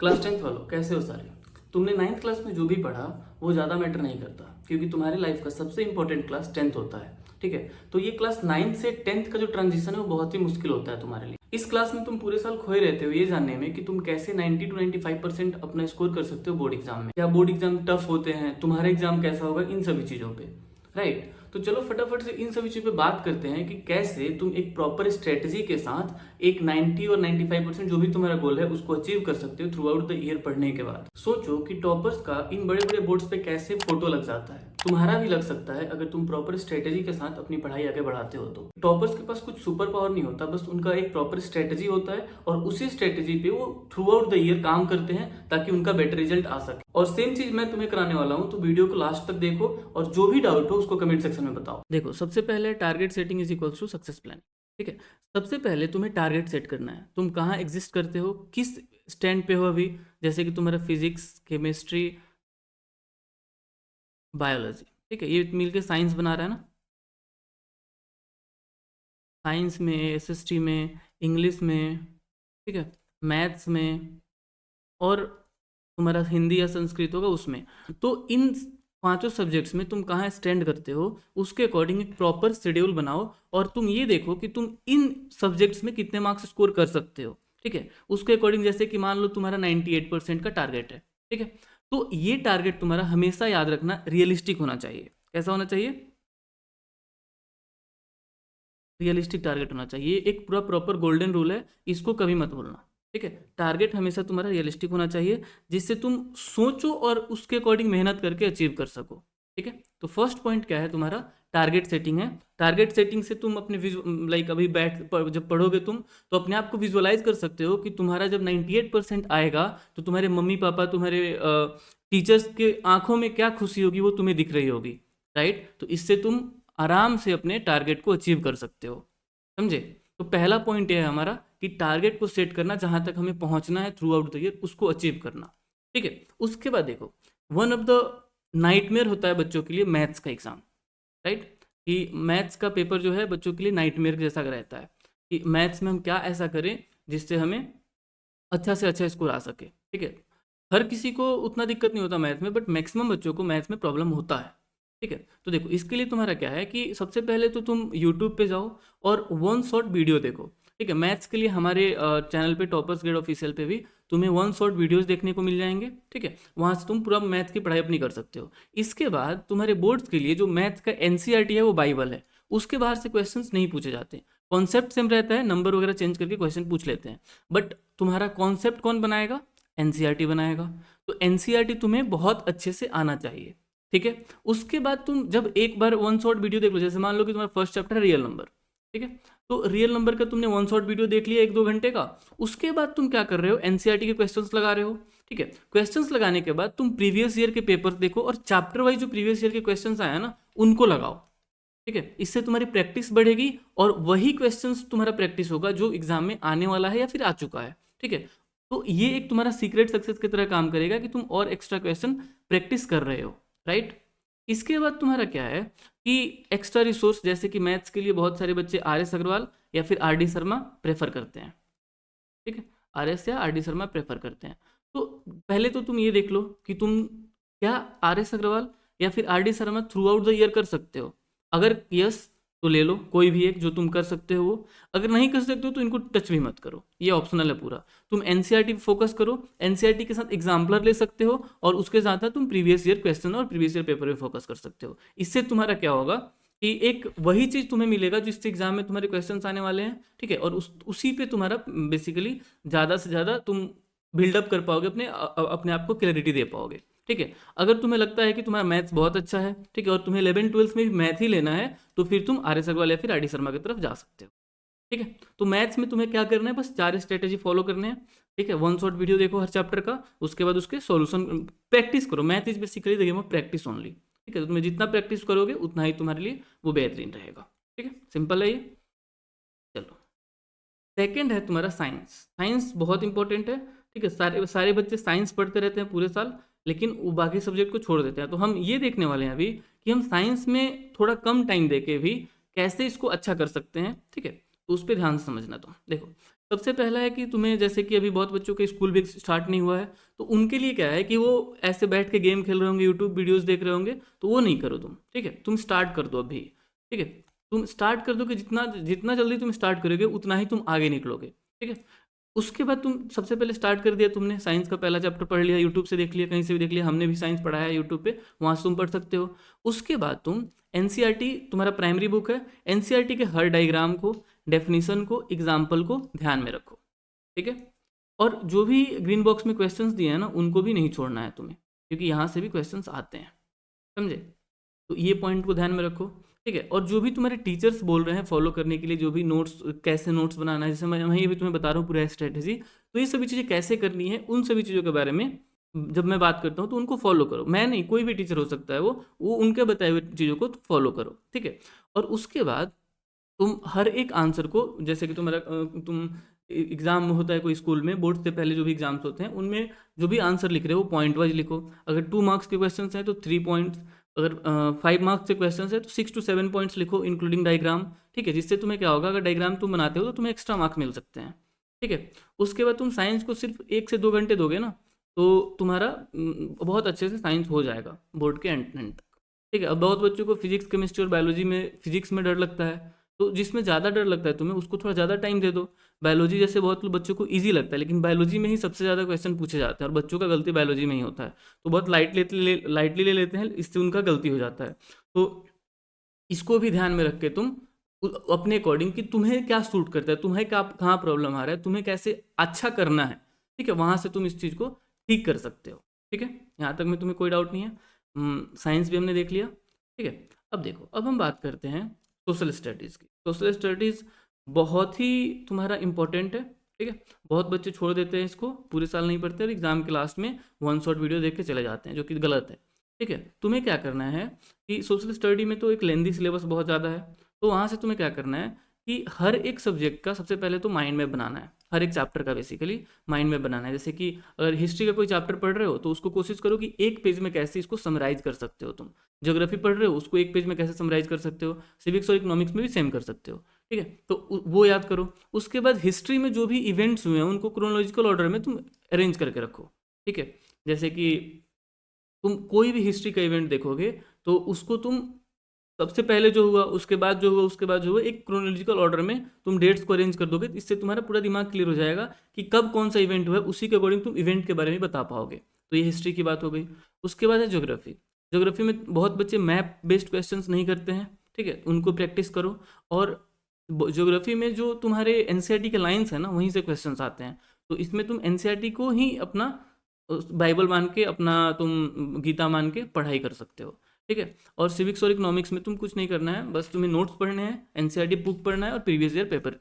Class 10th वालों कैसे हो सारे। तुमने 9th क्लास में जो भी पढ़ा वो ज़्यादा मैटर नहीं करता, क्योंकि तुम्हारे लाइफ का सबसे इंपॉर्टेंट क्लास 10th होता है। ठीक है, तो ये क्लास 9th से 10th का जो ट्रांजिशन है वो बहुत ही मुश्किल होता है तुम्हारे लिए। इस क्लास में तुम पूरे साल खोए रहते हो ये जानने में कि तुम कैसे 90 to 95% अपना स्कोर कर सकते हो बोर्ड एग्जाम में। क्या बोर्ड एग्जाम टफ होते हैं, तुम्हारा एग्जाम कैसा होगा, इन सभी चीज़ों पे। राइट, तो चलो फटाफट से इन सभी चीज़ों पे बात करते हैं कि कैसे तुम एक प्रॉपर स्ट्रेटजी के साथ एक 90 और 95% जो भी तुम्हारा गोल है उसको अचीव कर सकते हो थ्रू आउट द ईयर पढ़ने के बाद। सोचो कि टॉपर्स का इन बड़े बड़े बोर्ड्स पे कैसे फोटो लग जाता है, तुम्हारा भी लग सकता है अगर तुम प्रॉपर स्ट्रेटजी के साथ अपनी पढ़ाई आगे बढ़ाते हो। तो टॉपर्स के पास कुछ सुपर पावर नहीं होता, बस उनका एक प्रॉपर स्ट्रेटजी होता है और उसी स्ट्रेटजी पे वो थ्रू आउट द ईयर काम करते हैं ताकि उनका बेटर रिजल्ट आ सके। और सेम चीज मैं तुम्हें कराने वाला हूं, तो वीडियो को लास्ट तक देखो और जो भी डाउट हो उसको कमेंट सेक्शन में बताओ। देखो, सबसे पहले target setting is equals to success plan. ठीक है, सबसे पहले तुम्हें टारगेट सेट करना है, तुम कहाँ एग्जिस्ट करते हो, किस स्टैंड पे हो अभी। जैसे कि तुम्हारा फिजिक्स, केमिस्ट्री, बायोलॉजी, ठीक है, ये मिलके साइंस बना रहा है ना। साइंस में, एसएसटी में, इंग्लिश में, ठीक है, मैथ्स में, और तुम्हारा हिंदी या संस्कृत होगा उसमें। तो इन पांचों सब्जेक्ट्स में तुम कहाँ स्टैंड करते हो उसके अकॉर्डिंग एक प्रॉपर शेड्यूल बनाओ और तुम ये देखो कि तुम इन सब्जेक्ट्स में कितने मार्क्स स्कोर कर सकते हो। ठीक है, उसके अकॉर्डिंग जैसे कि मान लो तुम्हारा 98% का टारगेट है। ठीक है, तो ये टारगेट तुम्हारा हमेशा याद रखना रियलिस्टिक होना चाहिए। कैसा होना चाहिए? रियलिस्टिक टारगेट होना चाहिए। एक पूरा प्रॉपर गोल्डन रूल है, इसको कभी मत भूलना। ठीक है, टारगेट हमेशा तुम्हारा रियलिस्टिक होना चाहिए जिससे तुम सोचो और उसके अकॉर्डिंग मेहनत करके अचीव कर सको। ठीक है, तो फर्स्ट पॉइंट क्या है तुम्हारा? टारगेट सेटिंग है। टारगेट सेटिंग से तुम अपने लाइक अभी जब पढ़ोगे तुम तो अपने आप को विजुअलाइज कर सकते हो कि तुम्हारा जब 98% आएगा तो तुम्हारे मम्मी पापा, तुम्हारे टीचर्स के आंखों में क्या खुशी होगी वो तुम्हें दिख रही होगी। राइट, तो इससे तुम आराम से अपने टारगेट को अचीव कर सकते हो। समझे? तो पहला पॉइंट यह है हमारा कि टारगेट को सेट करना, जहां तक हमें पहुंचना है थ्रू आउट द ईयर उसको अचीव करना। ठीक है, उसके बाद देखो, वन ऑफ द नाइटमेयर होता है बच्चों के लिए मैथ्स का एग्जाम। राइट, कि मैथ्स का पेपर जो है बच्चों के लिए नाइटमेयर जैसा रहता है कि मैथ्स में हम क्या ऐसा करें जिससे हमें अच्छा से अच्छा स्कोर आ सके। ठीक है, हर किसी को उतना दिक्कत नहीं होता मैथ में, बट मैक्सिमम बच्चों को मैथ में प्रॉब्लम होता है। ठीक है, तो देखो इसके लिए तुम्हारा क्या है कि सबसे पहले तो तुम यूट्यूब पे जाओ और वन शॉट वीडियो देखो। ठीक है, मैथ्स के लिए हमारे चैनल पे टॉपर्स ग्रेड ऑफिशियल पे भी तुम्हें वन शॉट वीडियोस देखने को मिल जाएंगे। ठीक है, वहाँ से तुम पूरा मैथ की पढ़ाई अपनी कर सकते हो। इसके बाद तुम्हारे बोर्ड्स के लिए जो मैथ का एनसीईआरटी है वो बाइबल है, उसके बाहर से क्वेश्चंस नहीं पूछे जाते। कॉन्सेप्ट सेम रहता है, नंबर वगैरह चेंज करके क्वेश्चन पूछ लेते हैं, बट तुम्हारा कॉन्सेप्ट कौन बनाएगा? एनसीईआरटी बनाएगा। तो एनसीईआरटी तुम्हें बहुत अच्छे से आना चाहिए। ठीक है, उसके बाद तुम जब एक बार वन शॉट वीडियो देख लो, जैसे मान लो कि तुम्हारा फर्स्ट चैप्टर है रियल नंबर। ठीक है, तो रियल नंबर का तुमने वन शॉट वीडियो देख लिया 1-2 घंटे का। उसके बाद तुम क्या कर रहे हो? एनसीईआरटी के क्वेश्चंस लगा रहे हो। ठीक है, क्वेश्चंस लगाने के बाद तुम प्रीवियस ईयर के पेपर्स देखो और चैप्टर वाइज जो प्रीवियस ईयर के क्वेश्चंस आया ना उनको लगाओ। ठीक है, इससे तुम्हारी प्रैक्टिस बढ़ेगी और वही क्वेश्चंस तुम्हारा प्रैक्टिस होगा जो एग्जाम में आने वाला है या फिर आ चुका है। ठीक है, तो ये एक तुम्हारा सीक्रेट सक्सेस की तरह काम करेगा कि तुम और एक्स्ट्रा क्वेश्चन प्रैक्टिस कर रहे हो। राइट, इसके बाद तुम्हारा क्या है कि एक्स्ट्रा रिसोर्स, जैसे कि मैथ्स के लिए बहुत सारे बच्चे आर एस अग्रवाल या फिर आर डी शर्मा प्रेफर करते हैं। ठीक है, आर एस या आर डी शर्मा प्रेफर करते हैं। तो पहले तो तुम ये देख लो कि तुम क्या आर एस अग्रवाल या फिर R D Sharma through out the year कर सकते हो। अगर यस तो ले लो कोई भी एक जो तुम कर सकते हो वो। अगर नहीं कर सकते हो तो इनको टच भी मत करो, ये ऑप्शनल है पूरा। तुम एनसीईआरटी पे फोकस करो, एनसीईआरटी के साथ एग्जाम्पलर ले सकते हो और उसके साथ साथ तुम प्रीवियस ईयर क्वेश्चन और प्रीवियस ईयर पेपर पे फोकस कर सकते हो। इससे तुम्हारा क्या होगा कि एक वही चीज तुम्हें मिलेगा जिससे एग्जाम में तुम्हारे क्वेश्चन आने वाले हैं। ठीक है, और उसी पे तुम्हारा बेसिकली ज़्यादा से ज़्यादा तुम बिल्डअप कर पाओगे, अपने आप को क्लैरिटी दे पाओगे। ठीक है, अगर तुम्हें लगता है कि तुम्हारा मैथ्स बहुत अच्छा है, ठीक है, और तुम्हें 11-12 में भी मैथ ही लेना है, तो फिर तुम आर एस अग्रवाल या फिर आर डी शर्मा की तरफ जा सकते हो। ठीक है, तो मैथ्स में तुम्हें क्या करना है? बस 4 स्ट्रेटेजी फॉलो करने हैं। ठीक है, वन शॉट वीडियो देखो हर चैप्टर का, उसके बाद उसके सॉल्यूशन प्रैक्टिस करो। Math is basically the game of practice only. ठीक है, तो तुम्हें जितना प्रैक्टिस करोगे उतना ही तुम्हारे लिए वो बेहतरीन रहेगा। ठीक है, सिंपल है ये। चलो, सेकंड है तुम्हारा साइंस। साइंस बहुत इंपॉर्टेंट है। ठीक है, सारे सारे बच्चे साइंस पढ़ते रहते हैं पूरे साल, लेकिन वो बाकी सब्जेक्ट को छोड़ देते हैं। तो हम ये देखने वाले हैं अभी कि हम साइंस में थोड़ा कम टाइम देके भी कैसे इसको अच्छा कर सकते हैं। ठीक है, तो उस पर ध्यान से समझना। तो देखो, सबसे पहला है कि तुम्हें, जैसे कि अभी बहुत बच्चों के स्कूल भी स्टार्ट नहीं हुआ है, तो उनके लिए क्या है कि वो ऐसे बैठ के गेम खेल रहे होंगे, यूट्यूब वीडियोस देख रहे होंगे, तो वो नहीं करो तुम, ठीक है। तुम स्टार्ट कर दो अभी, ठीक है। तुम स्टार्ट कर दो कि जितना जितना जल्दी तुम स्टार्ट करोगे उतना ही तुम आगे निकलोगे, ठीक है। उसके बाद तुम सबसे पहले स्टार्ट कर दिया, तुमने साइंस का पहला चैप्टर पढ़ लिया, यूट्यूब से देख लिया, कहीं से भी देख लिया, हमने भी साइंस पढ़ाया है यूट्यूब पे, वहाँ से तुम पढ़ सकते हो। उसके बाद तुम एनसीईआरटी तुम्हारा प्राइमरी बुक है, एनसीईआरटी के हर डायग्राम को, डेफिनेशन को, एग्जाम्पल को ध्यान में रखो, ठीक है। और जो भी ग्रीन बॉक्स में क्वेश्चंस दिए हैं ना, उनको भी नहीं छोड़ना है तुम्हें, क्योंकि यहाँ से भी क्वेश्चंस आते हैं, समझे। तो ये पॉइंट को ध्यान में रखो, ठीक है। और जो भी तुम्हारे टीचर्स बोल रहे हैं फॉलो करने के लिए, जो भी नोट्स, कैसे नोट्स बनाना है, जैसे मैं ये भी तुम्हें बता रहा हूँ पूरा स्ट्रेटेजी, तो ये सभी चीज़ें कैसे करनी है, उन सभी चीज़ों के बारे में जब मैं बात करता हूँ तो उनको फॉलो करो। मैं नहीं, कोई भी टीचर हो सकता है, वो उनके बताए हुए चीज़ों को फॉलो करो, ठीक है। और उसके बाद तुम हर एक आंसर को, जैसे कि तुम्हारा तुम एग्जाम होता है कोई स्कूल में, बोर्ड से पहले जो भी एग्जाम्स होते हैं उनमें जो भी आंसर लिख रहे हो वो पॉइंट वाइज लिखो। अगर 2 मार्क्स के क्वेश्चन हैं तो 3 पॉइंट्स, अगर 5 मार्क्स के क्वेश्चन है तो 6 to 7 पॉइंट्स लिखो इंक्लूडिंग डायग्राम, ठीक है। जिससे तुम्हें क्या होगा, अगर डायग्राम तुम बनाते हो तो तुम्हें एक्स्ट्रा मार्क्स मिल सकते हैं, ठीक है। उसके बाद तुम साइंस को सिर्फ 1 से 2 घंटे दोगे ना, तो तुम्हारा बहुत अच्छे से साइंस हो जाएगा बोर्ड के एंड तक, ठीक है। अब बहुत बच्चों को फिजिक्स, केमिस्ट्री और बायोलॉजी में, फिजिक्स में डर लगता है, तो जिसमें ज़्यादा डर लगता है तुम्हें उसको थोड़ा ज़्यादा टाइम दे दो। बायोलॉजी जैसे बहुत बच्चों को इजी लगता है, लेकिन बायोलॉजी में ही सबसे ज़्यादा क्वेश्चन पूछे जाते हैं और बच्चों का गलती बायोलॉजी में ही होता है, तो बहुत लाइटली ले लेते हैं, इससे उनका गलती हो जाता है। तो इसको भी ध्यान में रख के तुम अपने अकॉर्डिंग कि तुम्हें क्या सूट करता है, तुम्हें क्या कहाँ प्रॉब्लम आ रहा है, तुम्हें कैसे अच्छा करना है, ठीक है, वहाँ से तुम इस चीज़ को ठीक कर सकते हो, ठीक है। यहाँ तक में तुम्हें कोई डाउट नहीं है। साइंस भी हमने देख लिया, ठीक है। अब देखो, अब हम बात करते हैं सोशल स्टडीज़ की। सोशल स्टडीज़ बहुत ही तुम्हारा इंपॉर्टेंट है, ठीक है। बहुत बच्चे छोड़ देते हैं इसको, पूरे साल नहीं पढ़ते और एग्जाम के लास्ट में वन शॉट वीडियो देख के चले जाते हैं, जो कि गलत है, ठीक है। तुम्हें क्या करना है कि सोशल स्टडी में तो एक लेंदी सिलेबस बहुत ज़्यादा है, तो वहाँ से तुम्हें क्या करना है कि हर एक सब्जेक्ट का सबसे पहले तो माइंड मैप बनाना है, हर एक चैप्टर का बेसिकली माइंड मैप बनाना है। जैसे कि अगर हिस्ट्री का कोई चैप्टर पढ़ रहे हो तो उसको कोशिश करो कि एक पेज में कैसे इसको समराइज कर सकते हो तुम। ज्योग्राफी पढ़ रहे हो उसको एक पेज में कैसे समराइज कर सकते हो, सिविक्स और इकोनॉमिक्स में भी सेम कर सकते हो, ठीक है। तो वो याद करो। उसके बाद हिस्ट्री में जो भी इवेंट्स हुए हैं उनको क्रोनोलॉजिकल ऑर्डर में तुम अरेंज करके रखो, ठीक है। जैसे कि तुम कोई भी हिस्ट्री का इवेंट देखोगे तो उसको तुम सबसे पहले जो हुआ, उसके बाद जो हुआ, उसके बाद जो हुआ, एक क्रोनोलॉजिकल ऑर्डर में तुम डेट्स को अरेंज कर दोगे। इससे तुम्हारा पूरा दिमाग क्लियर हो जाएगा कि कब कौन सा इवेंट हुआ है, उसी के अकॉर्डिंग तुम इवेंट के बारे में बता पाओगे। तो ये हिस्ट्री की बात हो गई। उसके बाद है ज्योग्राफी। ज्योग्राफी में बहुत बच्चे मैप बेस्ड क्वेश्चंस नहीं करते हैं, ठीक है, उनको प्रैक्टिस करो। और ज्योग्राफी में जो तुम्हारे एनसीईआरटी के लाइन्स है ना, वहीं से क्वेश्चंस आते हैं। तो इसमें तुम एनसीईआरटी को ही अपना बाइबल मान के, अपना तुम गीता मान के पढ़ाई कर सकते हो, ठीक है। और सिविक्स और इकोनॉमिक्स में तुम कुछ नहीं करना है, बस तुम्हें नोट्स पढ़ने हैं, एनसीईआरटी बुक पढ़ना है और प्रीवियस ईयर पेपर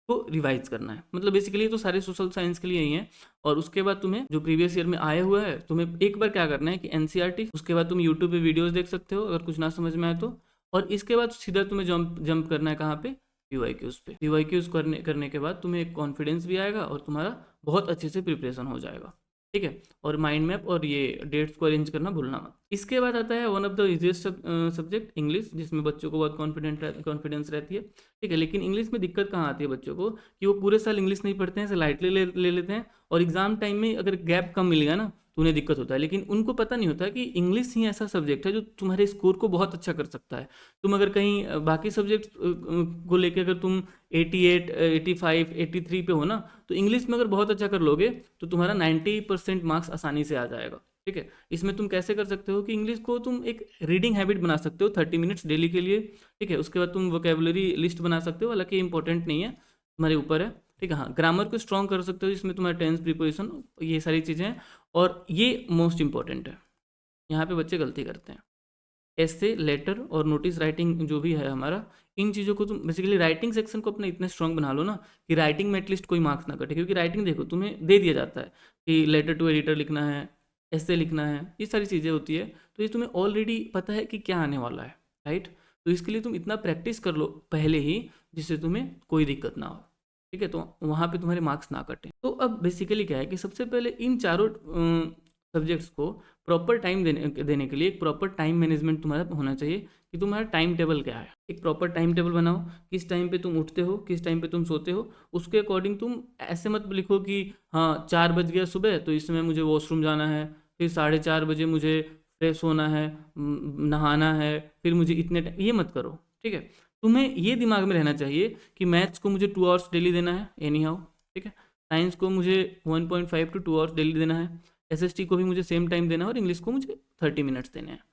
को रिवाइज करना है। मतलब बेसिकली तो सारे सोशल साइंस के लिए ही है। और उसके बाद तुम्हें जो प्रीवियस ईयर में आया हुआ है, तुम्हें एक बार क्या करना है कि एनसीईआरटी, उसके बाद तुम यूट्यूब पे वीडियोस देख सकते हो अगर कुछ ना समझ में आए तो। और इसके बाद सीधा तुम्हें जंप करना है कहाँ पे, पीवाईक्यूज पे। पीवाईक्यूज करने के बाद तुम्हें एक कॉन्फिडेंस भी आएगा और तुम्हारा बहुत अच्छे से प्रिपरेशन हो जाएगा, ठीक है। और माइंड मैप और ये डेट्स को अरेंज करना भूलना मत। इसके बाद आता है one of the easiest subject English, जिसमें बच्चों को बहुत कॉन्फिडेंस रहती है, ठीक है। लेकिन इंग्लिश में दिक्कत कहाँ आती है बच्चों को कि वो पूरे साल इंग्लिश नहीं पढ़ते हैं, लाइटली ले लेते हैं, और एग्जाम टाइम में अगर गैप कम मिल गया ना तो उन्हें दिक्कत होता है। लेकिन उनको पता नहीं होता कि इंग्लिश ही ऐसा सब्जेक्ट है जो तुम्हारे स्कोर को बहुत अच्छा कर सकता है। तुम अगर कहीं बाकी सब्जेक्ट को लेकर अगर तुम 88, 85, 83 पे हो ना, तो इंग्लिश में अगर बहुत अच्छा कर लोगे तो तुम्हारा 90% मार्क्स आसानी से आ जाएगा, ठीक है। इसमें तुम कैसे कर सकते हो कि इंग्लिश को तुम एक रीडिंग हैबिट बना सकते हो 30 मिनट्स डेली के लिए, ठीक है। उसके बाद तुम वोकेबुलरी लिस्ट बना सकते हो, हालांकि इंपॉर्टेंट नहीं है, तुम्हारे ऊपर है, ठीक है। हाँ, ग्रामर को स्ट्रॉन्ग कर सकते हो, जिसमें तुम्हारा टेंस, प्रीपोजिशन, ये सारी चीज़ें हैं। और ये मोस्ट इंपॉर्टेंट है, यहाँ पे बच्चे गलती करते हैं। ऐसे, लेटर और नोटिस राइटिंग जो भी है हमारा, इन चीज़ों को तुम बेसिकली राइटिंग सेक्शन को अपना इतने स्ट्रॉन्ग बना लो ना कि राइटिंग में एटलीस्ट कोई मार्क्स ना कटे। क्योंकि राइटिंग देखो तुम्हें दे दिया जाता है कि लेटर टू एडिटर लिखना है, ऐसे लिखना है, ये सारी चीज़ें होती है, तो ये तुम्हें ऑलरेडी पता है कि क्या आने वाला है, राइट। तो इसके लिए तुम इतना प्रैक्टिस कर लो पहले ही, जिससे तुम्हें कोई दिक्कत ना हो, ठीक है। तो वहाँ पे तुम्हारे मार्क्स ना कटें। तो अब बेसिकली क्या है कि सबसे पहले इन चारों सब्जेक्ट्स को प्रॉपर टाइम देने के लिए एक प्रॉपर टाइम मैनेजमेंट तुम्हारा होना चाहिए कि तुम्हारा टाइम टेबल क्या है। एक प्रॉपर टाइम टेबल बनाओ, किस टाइम पे तुम उठते हो, किस टाइम पे तुम सोते हो, उसके अकॉर्डिंग तुम ऐसे मत लिखो कि हाँ 4 बज गया सुबह तो इस समय मुझे वॉशरूम जाना है, फिर 4:30 बजे मुझे फ्रेश होना है, नहाना है, फिर मुझे इतने ये मत करो, ठीक है। तुम्हें ये दिमाग में रहना चाहिए कि मैथ्स को मुझे 2 आवर्स डेली देना है एनी हाउ, ठीक है। साइंस को मुझे 1.5 to 2 आवर्स डेली देना है, एसएसटी को भी मुझे सेम टाइम देना है और इंग्लिश को मुझे 30 मिनट्स देने हैं,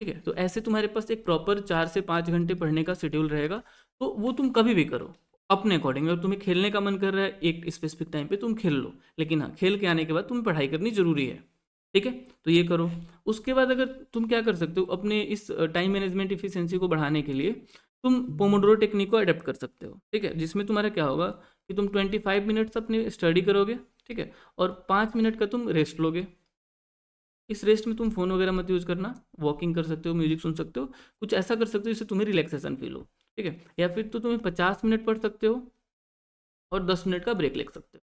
ठीक है। तो ऐसे तुम्हारे पास एक प्रॉपर 4 से 5 घंटे पढ़ने का शेड्यूल रहेगा, तो वो तुम कभी भी करो अपने अकॉर्डिंग। अगर तुम्हें खेलने का मन कर रहा है एक स्पेसिफिक टाइम पे तुम खेल लो, लेकिन हाँ खेल के आने के बाद तुम्हें पढ़ाई करनी जरूरी है, ठीक है। तो ये करो। उसके बाद अगर तुम क्या कर सकते हो अपने इस टाइम मैनेजमेंट इफिशियंसी को बढ़ाने के लिए, तुम पोमोडोरो टेक्निक को अडेप्ट कर सकते हो, ठीक है। जिसमें तुम्हारा क्या होगा कि तुम 25 मिनट्स अपनी स्टडी करोगे, ठीक है, और 5 मिनट का तुम रेस्ट लोगे। इस रेस्ट में तुम फ़ोन वगैरह मत यूज़ करना, वॉकिंग कर सकते हो, म्यूजिक सुन सकते हो, कुछ ऐसा कर सकते हो जिससे तुम्हें रिलैक्सेशन फील हो, ठीक है। या फिर तो तुम्हें 50 मिनट पढ़ सकते हो और 10 मिनट का ब्रेक ले सकते हो।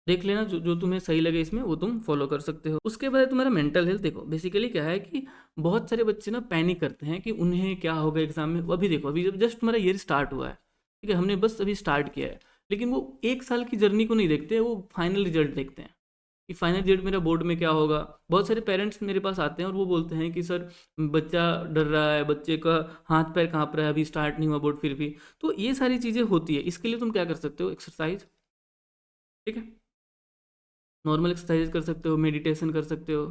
देख लेना जो जो तुम्हें सही लगे इसमें वो तुम फॉलो कर सकते हो। उसके बाद तुम्हारा मेंटल हेल्थ देखो, बेसिकली क्या है कि बहुत सारे बच्चे ना पैनिक करते हैं कि उन्हें क्या होगा एग्जाम में। अभी देखो, अभी जब जस्ट तुम्हारा ईयर स्टार्ट हुआ है, ठीक है, हमने बस अभी स्टार्ट किया है, लेकिन वो 1 साल की जर्नी को नहीं देखते, वो फाइनल रिजल्ट देखते हैं कि फाइनल रिजल्ट मेरा बोर्ड में क्या होगा। बहुत सारे पेरेंट्स मेरे पास आते हैं और वो बोलते हैं कि सर बच्चा डर रहा है, बच्चे का हाथ पैर कांप रहा है, अभी स्टार्ट नहीं हुआ बोर्ड फिर भी। तो ये सारी चीज़ें होती है, इसके लिए तुम क्या कर सकते हो, एक्सरसाइज, ठीक है, नॉर्मल एक्सरसाइज कर सकते हो, मेडिटेशन कर सकते हो,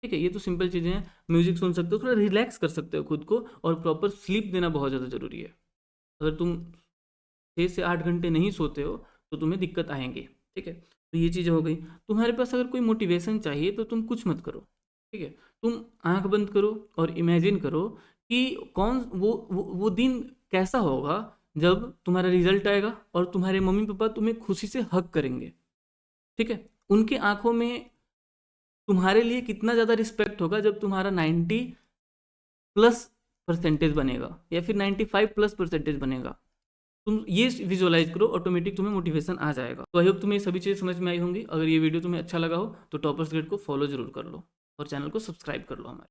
ठीक है। ये तो सिंपल चीज़ें हैं। म्यूजिक सुन सकते हो, थोड़ा रिलैक्स कर सकते हो खुद को, और प्रॉपर स्लीप देना बहुत ज़्यादा ज़रूरी है। अगर तुम 6 से 8 घंटे नहीं सोते हो तो तुम्हें दिक्कत आएंगी, ठीक है। तो ये चीज़ें हो गई। तुम्हारे पास अगर कोई मोटिवेशन चाहिए तो तुम कुछ मत करो, ठीक है। तुम आंख बंद करो और इमेजिन करो कि कौन वो दिन कैसा होगा जब तुम्हारा रिजल्ट आएगा और तुम्हारे मम्मी पापा तुम्हें खुशी से हक करेंगे, ठीक है। उनके आंखों में तुम्हारे लिए कितना ज़्यादा रिस्पेक्ट होगा जब तुम्हारा 90+% बनेगा या फिर 95+% बनेगा। तुम ये विजुअलाइज करो, ऑटोमेटिक तुम्हें मोटिवेशन आ जाएगा। तो आई होप तुम्हें ये सभी चीज़ें समझ में आई होंगी। अगर ये वीडियो तुम्हें अच्छा लगा हो तो टॉपर्स ग्रेड को फॉलो जरूर कर लो और चैनल को सब्सक्राइब कर लो हमारे।